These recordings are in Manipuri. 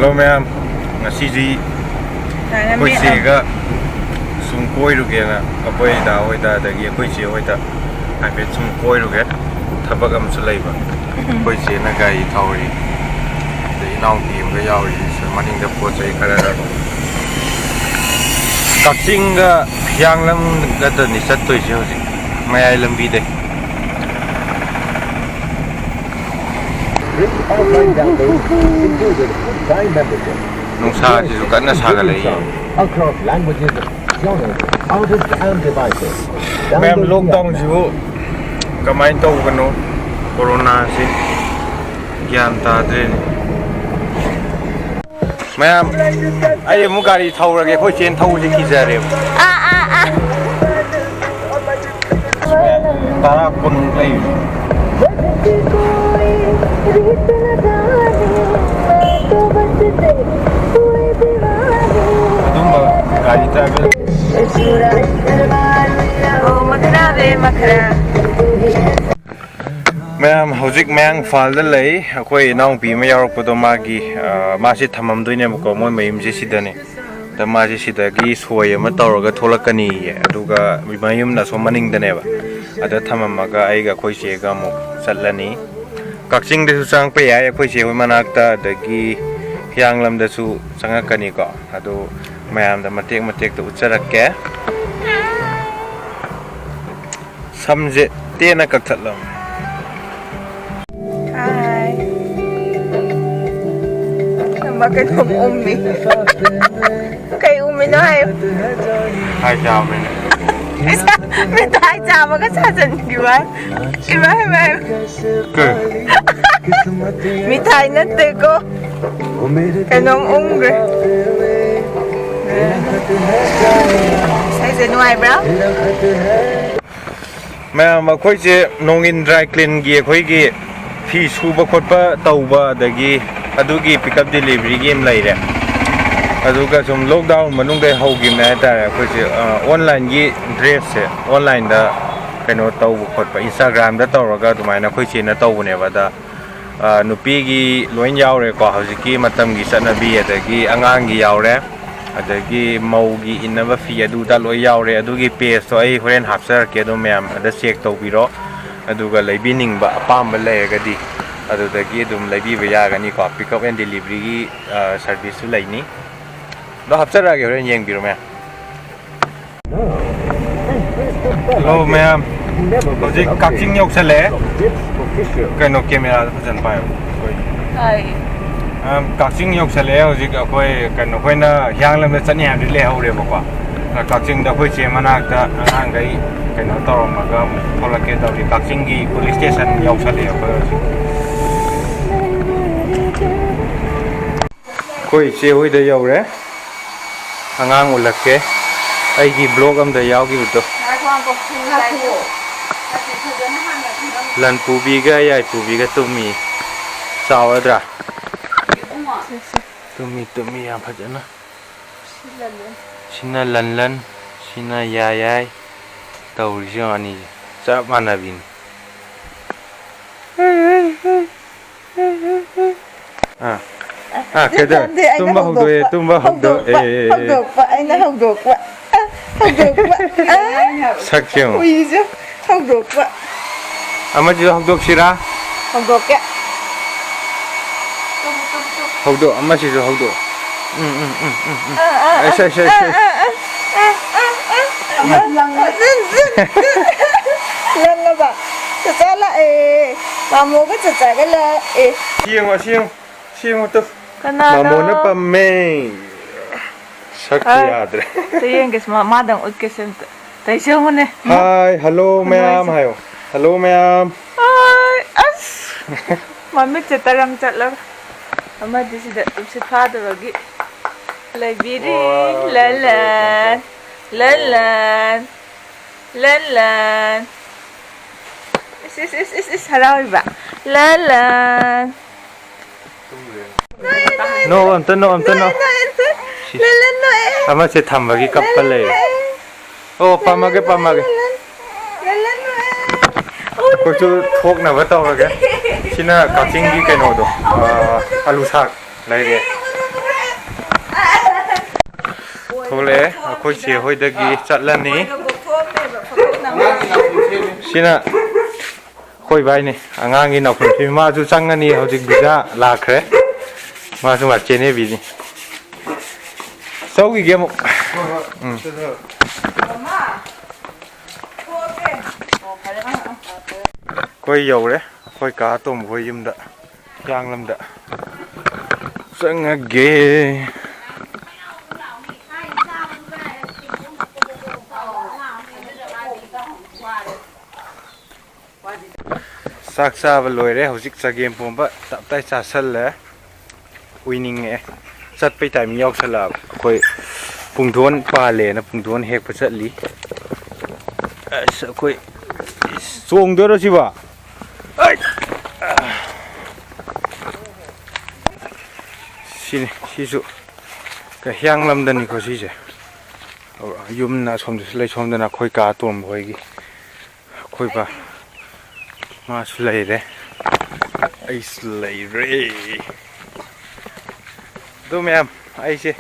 Hello ma'am, ngasi koi chega sum koiruge na apoi da hoida dagi koi che hoida haibet sum koiruge thabak am chu leiba koi che na gai thauri de inau bi am ga yauri so maning da po chai khara ra Kaching ga Hyanglam ga da ni sat toi che hoji mai lambi de Nungsa ji su kanna saga lei across languages, genres, artists and devices. Ma'am lockdown ji kamai to kano corona se gyan ta de Ma'am ai mu gari thau ra ge khoi chen thau ji ki ja re tara kun lei Ma'am, hojik mayang fal da lei akoi naung pi ma yarok podo magi masi thamam doine ko moi mayim je sidane da masi sidagi soi ama tawraga tholakani aduga mayum na so maning dane ba ada thamamaga ai ga khoi che ga mo challani Kaching de su sang pe ya khoi che hoi manakta dagi Hyanglam da su sangakani ko adu mayam da matek to ucharakke samje tena kakatlam Hi. Bakit umi? Kay umi na kayo. Hi Jamin. May tayo sama ka sa dyan, di ba? Iba. Good. May tayo na teko. Kanong ungre. Say sinuay, bro? Ma'am, akhoi che nongin dry clean gi akhoi gi fi suba khotpa tauba dagi adugi pickup delivery game laire aduga sum lockdown manung dai hogi na ta akhoi che online gi dress se online da kaino tau khotpa Instagram da tawraga dumaina akhoi che na tawune ba da nupi gi loin yaure ko hojiki matam gi sanabi adagi angang gi yaure adagi maugi inaba fi adu da loi yaure adugi page to ai horen hapsar ke do ma'am ada check tawbiro aduga leibining ba apamba leigadi adudagi dum leibi ba yagani ko pick up and delivery gi service su leini do hapsara ge horen yeng biro ma'am Hello ma'am hojik Kaching yok sale kaino camera phajan payo Hi. Kaching yok sale hojik akoi kaino hoina Hyanglam da chani ham le haure ba ko Kaching da khoi che manak da angang gai kaino tawmaga tholake tawri Kaching gi police station yok sale khoi che hoi da yaure angang ulake ai gi blog am da yaw gi to lan pubi ga yai pubi ga tumi sawadra tumi ya phajana sina lan sina yai tawri jani cha manabin keda tumba hogdo hogdok pa ay na hogdok pa sakyo uyijo hogdok pa amaji hogdok sira hogdok ya hogdo amaji hogdo Aisha lang nga ba sasala mamo ka sasagala Siyong to mamo na pa may sakti adre tayo guys madang utkesem tayo siya mo ne Hi hello ma'am hello ma'am ay as mamit sa tarang chatlang ama di sida si father lagi Libiri lalan is harawi ba lalan no amta no lalan no ama se thambagi kappale oh pamage lalan no ko chu thok na ba taw ra ge sina Kaching gi kaino do alu sak lai ge ꯊꯣꯛꯂꯛꯑꯦ ꯑꯩꯈꯣꯏ ꯆꯦ ꯍꯣꯏꯗꯒꯤ ꯆꯠꯂꯅꯤ ꯁꯤꯅ ꯑꯩꯈꯣꯏ ꯚꯥꯏꯅꯤ ꯑꯉꯥꯡꯒꯤ ꯅꯥꯎꯈꯠꯄꯤ ꯃꯥꯁꯨ ꯆꯪꯉꯅꯤ ꯍꯧꯖꯤꯛ ꯚꯤꯖꯥ ꯂꯥꯛꯈ꯭ꯔꯦ ꯃꯥꯁꯨ ꯆꯦꯅꯦꯕꯤꯅꯤ ꯆꯧꯈꯤꯒꯦ ꯑꯃꯨꯛ ꯑꯩꯈꯣꯏ ꯌꯧꯔꯦ ꯑꯩꯈꯣꯏ ꯀꯥ ꯑꯇꯣꯝꯕ ꯍꯣꯏ ꯌꯨꯝꯗ ꯍꯤꯌꯥꯡꯂꯝꯗ ꯆꯪꯉꯒꯦ ꯆꯥꯛ ꯆꯥꯕ ꯂꯣꯏꯔꯦ ꯍꯧꯖꯤꯛ ꯆꯒꯦꯝ ꯄꯣꯝꯕ ꯇꯞꯇꯥꯏ ꯆꯥꯁꯜꯂꯦ ꯎꯏꯅꯤꯡꯉꯛꯑꯦ ꯆꯠꯄꯩ ꯇꯥꯏꯃꯤꯡ ꯌꯥꯎꯁꯜꯂꯛꯑꯕ ꯑꯩꯈꯣꯏ ꯄꯨꯡꯗꯣꯟ ꯄꯥꯜꯂꯦꯅ ꯄꯨꯡꯗꯣꯟ ꯍꯦꯛꯄ ꯆꯠꯂꯤ ꯑꯁ ꯑꯩꯈꯣꯏ ꯆꯣꯡꯗꯣꯏꯔꯣ ꯁꯤꯕꯣ ꯁꯤꯅꯤ ꯁꯤꯁꯨ ꯍꯤꯌꯥꯡꯂꯝꯗꯅꯤꯀꯣ ꯁꯤꯁꯦ ꯌꯨꯝꯅ ꯑꯁꯣꯝꯗꯁꯨ ꯂꯩ ꯁꯣꯝꯗꯅ ꯑꯩꯈꯣꯏ ꯀꯥ ꯑꯇꯣꯝꯕ ꯍꯣꯏꯒꯤ ꯑꯩꯈꯣꯏ ꯕꯥ ꯃꯥꯁꯨ ꯂꯩꯔꯦ ꯑꯩꯁꯨ ꯂꯩꯔꯦ ꯑꯗꯨ ꯃꯌꯥꯝ ꯑꯩꯁꯦ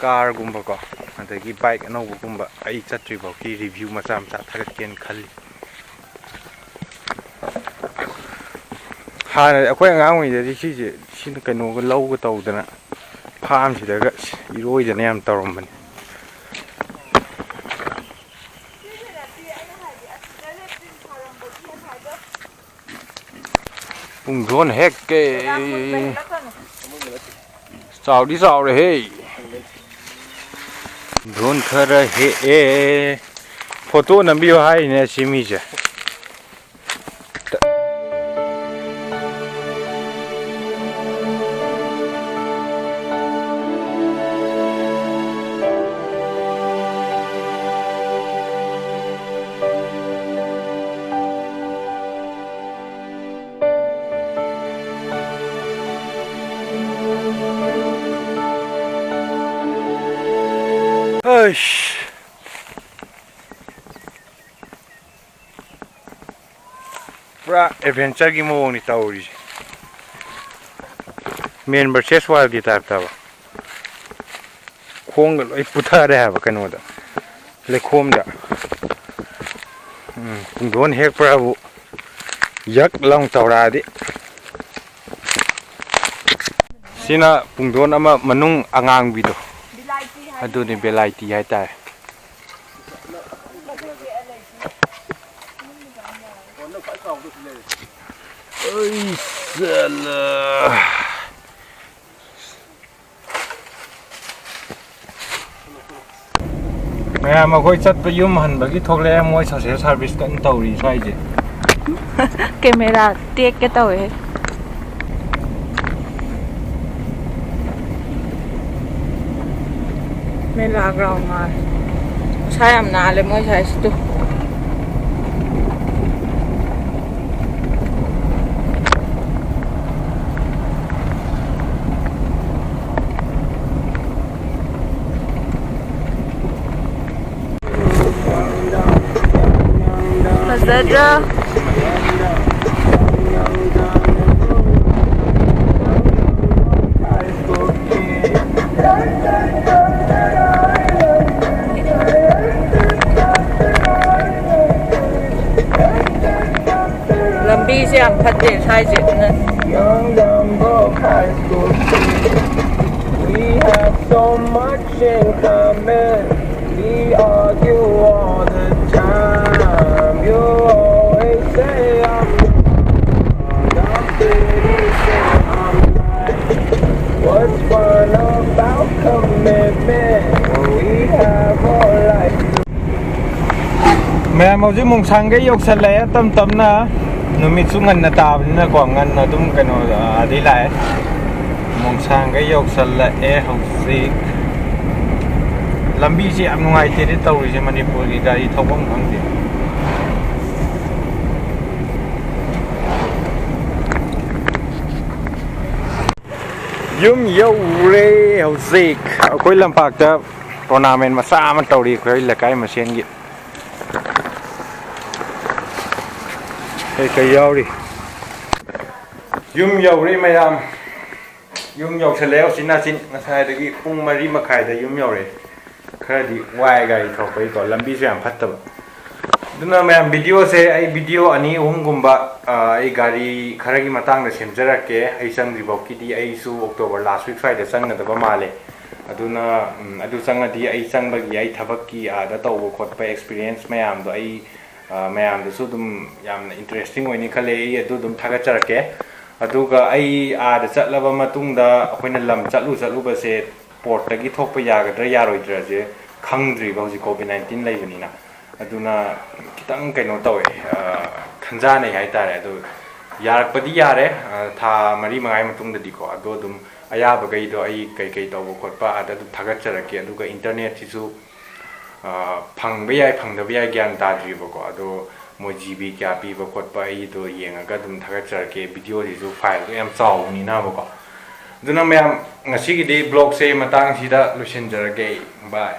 ꯀꯥꯔꯒꯨꯝꯕꯀꯣ ꯑꯗꯒꯤ ꯕꯥꯏꯛ ꯑꯅꯧꯕꯒꯨꯝꯕ ꯑꯩ ꯆꯠꯇ꯭ꯔꯤꯐꯥꯎꯒꯤ ꯔꯤꯚ꯭ꯌꯨ ꯃꯆꯥ ꯃꯆꯥ ꯊꯥꯒꯠꯀꯦꯅ ꯈꯜꯂꯤ ꯍꯥꯟꯅꯗꯤ ꯑꯩꯈꯣꯏ ꯑꯉꯥꯡ ꯑꯣꯏꯔꯤꯉꯩꯗꯗꯤꯁꯤꯅ ꯀꯩꯅꯣꯒ ꯂꯧꯒ ꯇꯧꯗꯅ ꯐꯥꯝꯁꯤꯗꯒ ꯏꯔꯣꯏꯗꯅ ꯌꯥꯝ ꯇꯧꯔꯝꯕꯅꯤ ꯄꯨꯡꯗꯣꯟ ꯍꯦꯛꯀꯦ ꯆꯥꯎꯗꯤ ꯆꯥꯎꯔꯦꯍꯦ ꯄꯨꯡꯗꯣꯟ ꯈꯔ ꯍꯦꯛꯑꯦ ꯐꯣꯇꯣ ꯅꯝꯕꯤꯌꯣ ꯍꯥꯏꯔꯤꯅꯦ ꯁꯤ ꯃꯤꯁꯦ ꯄꯨꯔꯥ ꯑꯦꯗꯚꯦꯟꯆꯔꯒꯤ ꯃꯑꯣꯡꯅꯤ ꯇꯧꯔꯤꯁꯦ ꯃꯦꯟ ꯚꯔꯁꯦꯁ ꯋꯥꯏꯜꯒꯤ ꯇꯥꯏꯞꯇꯕ ꯈꯣꯡꯒ ꯂꯣꯏ ꯄꯨꯊꯔꯦ ꯍꯥꯏꯕ ꯀꯩꯅꯣꯗ ꯂꯩꯈꯣꯝꯗ ꯄꯨꯡꯗꯣꯟ ꯍꯦꯛꯄ꯭ꯔꯥꯕꯨ ꯌꯛ ꯂꯥꯎ ꯇꯧꯔꯛꯑꯗꯤ ꯁꯤꯅ ꯄꯨꯡꯗꯣꯟ ꯑꯃ ꯃꯅꯨꯡ ꯑꯉꯥꯡꯕꯤꯗꯣ ꯑꯗꯨꯅꯤ ꯕꯦꯂꯥꯏꯇꯤ ꯍꯥꯏꯇꯥꯔꯦ ꯃꯌꯥꯝ ꯑꯩꯈꯣꯏ ꯆꯠꯄ ꯌꯨꯝ ꯍꯟꯕꯒꯤ ꯊꯣꯛꯂꯛꯑꯦ ꯃꯣꯏ ꯁꯣꯁꯦꯜ ꯁꯥꯔꯚꯤꯁ ꯀꯟꯅ ꯇꯧꯔꯤ ꯁ꯭ꯋꯥꯏꯁꯦ ꯀꯦꯃꯦꯔꯥ ꯇꯦꯛꯀꯦ ꯇꯧꯋꯦ ꯃꯦꯂꯥ ꯒ꯭ꯔꯥꯎꯟ ꯃꯥꯜꯂꯦ ꯃꯁꯥ ꯌꯥꯝ ꯅꯥꯜꯂꯦ ꯃꯣꯏ ꯁꯥꯏꯁꯤꯗꯣ ꯐꯖꯗ꯭ꯔꯥ ꯂꯝꯕꯤꯁꯦ ꯌꯥꯝ ꯐꯠꯇꯦ ꯁ꯭ꯋꯥꯏꯁꯦ ꯑꯗꯨꯅ What's fun about commitment when we have all life? ꯃꯌꯥꯝ ꯍꯧꯖꯤꯛ ꯃꯣꯡꯁꯥꯡꯒꯩ ꯌꯧꯁꯜꯂꯛꯑꯦ ꯇꯞ ꯇꯞꯅ ꯅꯨꯃꯤꯠꯁꯨ ꯉꯟꯅ ꯇꯥꯕꯅꯤꯅꯀꯣ ꯉꯟꯅ ꯑꯗꯨꯝ ꯀꯩꯅꯣ ꯑꯗꯩ ꯂꯥꯛꯑꯦ ꯃꯣꯡꯁꯥꯡꯒꯩ ꯌꯧꯁꯜꯂꯛꯑꯦ ꯍꯧꯖꯤꯛ ꯂꯝꯕꯤꯁꯦ ꯌꯥꯝ ꯅꯨꯡꯉꯥꯏꯇꯦꯗꯤ ꯇꯧꯔꯤꯁꯦ ꯃꯅꯤꯄꯨꯔꯒꯤ ꯒꯥꯔꯤ ꯊꯧꯐꯝ ꯈꯪꯗꯦ ꯌꯨꯝ ꯌꯧꯔꯦ ꯍꯧꯖꯤꯛ ꯑꯩꯈꯣꯏ ꯂꯝꯄꯥꯛꯇ ꯇꯣꯔꯅꯥꯃꯦꯟ ꯃꯆꯥ ꯑꯃ ꯇꯧꯔꯤ ꯑꯩꯈꯣꯏ ꯂꯩꯀꯥꯏ ꯃꯁꯦꯟꯒꯤ ꯀꯩ ꯌꯥꯎꯔꯤ ꯌꯨꯝ ꯌꯧꯔꯦ ꯃꯌꯥꯝ ꯌꯨꯝ ꯌꯧꯁꯜꯂꯦ ꯎꯆꯤꯟ ꯅꯥꯆꯤꯟ ꯉꯁꯥꯏꯗꯒꯤ ꯄꯨꯡ 4:30ꯗ ꯌꯨꯝ ꯌꯧꯔꯦ ꯈꯔꯗꯤ ꯋꯥꯏ ꯒꯥꯔꯤ ꯊꯧꯔꯛꯄꯒꯤꯀꯣ ꯂꯝꯕꯤꯁꯨ ꯌꯥꯝ ꯐꯠꯇꯕ ꯑꯗꯨꯅ ꯃꯌꯥꯝ ꯚꯤꯗꯤꯑꯣꯁꯦ ꯑꯩ ꯚꯤꯗꯤꯑꯣ 2-3ꯒꯨꯝꯕ ꯑꯩ ꯒꯥꯔꯤ ꯈꯔꯒꯤ ꯃꯇꯥꯡꯗ ꯁꯦꯝꯖꯔꯛꯀꯦ ꯑꯩ ꯆꯪꯗ꯭ꯔꯤꯐꯥꯎꯒꯤꯗꯤ ꯑꯩꯁꯨ ꯑꯣꯛꯇꯣꯕꯔ ꯂꯥꯁ ꯋꯤꯛ ꯁ꯭ꯋꯥꯏꯗ ꯆꯪꯒꯗꯕ ꯃꯥꯜꯂꯦ ꯑꯗꯨꯅ ꯑꯗꯨ ꯆꯪꯉꯗꯤ ꯑꯩ ꯆꯪꯕꯒꯤ ꯑꯩ ꯊꯕꯛꯀꯤ ꯑꯥꯗ ꯇꯧꯕ ꯈꯣꯠꯄ ꯑꯦꯛꯁꯄꯤꯔꯤꯌꯦꯟꯁ ꯃꯌꯥꯝꯗꯣ ꯑꯩ ꯃꯌꯥꯝꯗꯁꯨ ꯑꯗꯨꯝ ꯌꯥꯝꯅ ꯏꯟꯇꯔꯦꯁꯇꯤꯡ ꯑꯣꯏꯅꯤ ꯈꯜꯂꯦ ꯑꯩ ꯑꯗꯨ ꯑꯗꯨꯝ ꯊꯥꯒꯠꯆꯔꯛꯀꯦ ꯑꯗꯨꯒ ꯑꯩ ꯑꯥꯗ ꯆꯠꯂꯕ ꯃꯇꯨꯡꯗ ꯑꯩꯈꯣꯏꯅ ꯂꯝ ꯆꯠꯂꯨꯕꯁꯦ ꯄꯣꯔꯠꯇꯒꯤ ꯊꯣꯛꯄ ꯌꯥꯒꯗ꯭ꯔꯥ ꯌꯥꯔꯣꯏꯗ꯭ꯔꯥꯁꯦ ꯈꯪꯗ꯭ꯔꯤꯕ ꯍꯧꯖꯤꯛ COVID-19 ꯂꯩꯕꯅꯤꯅ ꯑꯗꯨꯅ ꯈꯤꯇꯪ ꯀꯩꯅꯣ ꯇꯧꯋꯦ ꯈꯟꯖꯥꯟꯅꯩ ꯍꯥꯏꯇꯥꯔꯦ ꯑꯗꯣ ꯌꯥꯔꯛꯄꯗꯤ ꯌꯥꯔꯦ ꯊꯥ 4-5 ꯃꯇꯨꯡꯗꯗꯤꯀꯣ ꯑꯗꯣ ꯑꯗꯨꯝ ꯑꯌꯥꯕꯈꯩꯗꯣ ꯑꯩ ꯀꯩꯀꯩ ꯇꯧꯕ ꯈꯣꯠꯄ ꯑꯥꯗ ꯑꯗꯨꯝ ꯊꯥꯒꯠꯆꯔꯛꯀꯦ ꯑꯗꯨꯒ ꯏꯟꯇꯔꯅꯦꯠꯁꯤꯁꯨ ꯐꯪꯕ ꯌꯥꯏ ꯐꯪꯗꯕ ꯌꯥꯏ ꯒ꯭ꯌꯥꯟ ꯇꯥꯗ꯭ꯔꯤꯕꯀꯣ ꯑꯗꯣ ꯃꯣꯏ GB ꯀꯌꯥ ꯄꯤꯕ ꯈꯣꯠꯄ ꯑꯩꯗꯣ ꯌꯦꯡꯉꯒ ꯑꯗꯨꯝ ꯊꯥꯒꯠꯆꯔꯛꯀꯦ ꯚꯤꯗꯤꯑꯣꯁꯤꯁꯨ ꯐꯥꯏꯜꯗꯣ ꯌꯥꯝ ꯆꯥꯎꯕꯅꯤꯅꯕꯀꯣ ꯑꯗꯨꯅ ꯃꯌꯥꯝ ꯉꯁꯤꯒꯤꯗꯤ ꯕ꯭ꯂꯣꯛꯁꯦ ꯃꯇꯥꯡꯁꯤꯗ ꯂꯣꯏꯁꯤꯟꯖꯔꯒꯦ ꯕꯥꯏ